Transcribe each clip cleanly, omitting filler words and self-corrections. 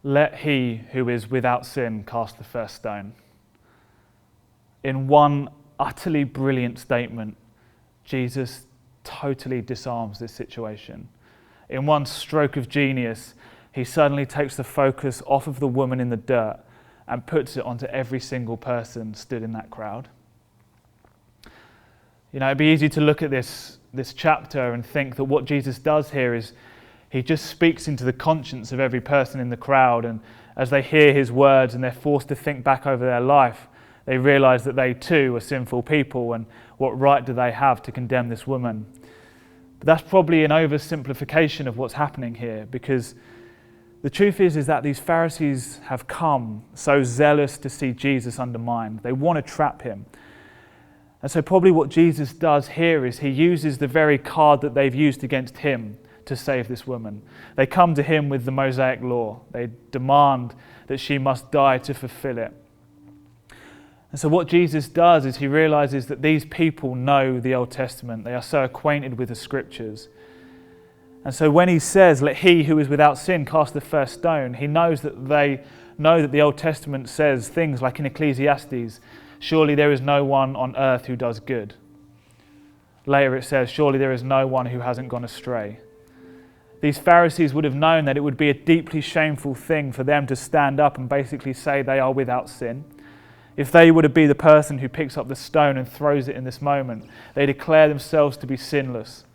"Let he who is without sin cast the first stone." In one utterly brilliant statement, Jesus totally disarms this situation. In one stroke of genius, he suddenly takes the focus off of the woman in the dirt and puts it onto every single person stood in that crowd. You know, it'd be easy to look at this chapter and think that what Jesus does here is he just speaks into the conscience of every person in the crowd, and as they hear his words and they're forced to think back over their life, they realise that they too are sinful people, and what right do they have to condemn this woman? But that's probably an oversimplification of what's happening here, because the truth is that these Pharisees have come so zealous to see Jesus undermined. They want to trap him. And so probably what Jesus does here is he uses the very card that they've used against him to save this woman. They come to him with the Mosaic law. They demand that she must die to fulfill it. And so what Jesus does is he realizes that these people know the Old Testament. They are so acquainted with the scriptures. And so when he says, "Let he who is without sin cast the first stone," he knows that they know that the Old Testament says things like in Ecclesiastes, "Surely there is no one on earth who does good." Later it says, "Surely there is no one who hasn't gone astray." These Pharisees would have known that it would be a deeply shameful thing for them to stand up and basically say they are without sin. If they were to be the person who picks up the stone and throws it in this moment, they declare themselves to be sinless.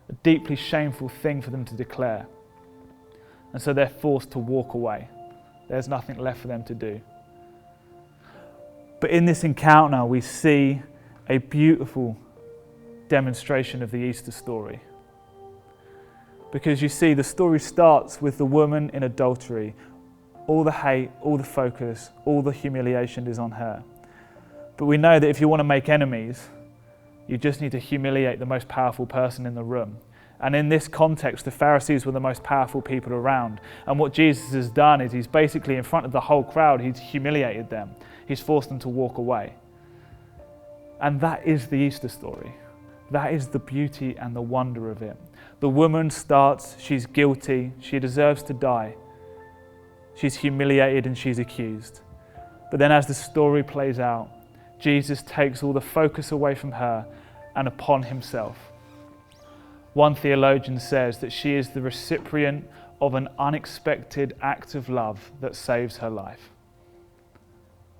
A deeply shameful thing for them to declare. And so they're forced to walk away. There's nothing left for them to do. But in this encounter, we see a beautiful demonstration of the Easter story. Because you see, the story starts with the woman in adultery. All the hate, all the focus, all the humiliation is on her. But we know that if you want to make enemies, you just need to humiliate the most powerful person in the room. And in this context, the Pharisees were the most powerful people around. And what Jesus has done is he's basically, in front of the whole crowd, he's humiliated them. He's forced them to walk away. And that is the Easter story. That is the beauty and the wonder of it. The woman starts, she's guilty, she deserves to die. She's humiliated and she's accused. But then as the story plays out, Jesus takes all the focus away from her and upon himself. One theologian says that she is the recipient of an unexpected act of love that saves her life.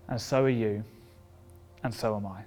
And so are you, and so am I.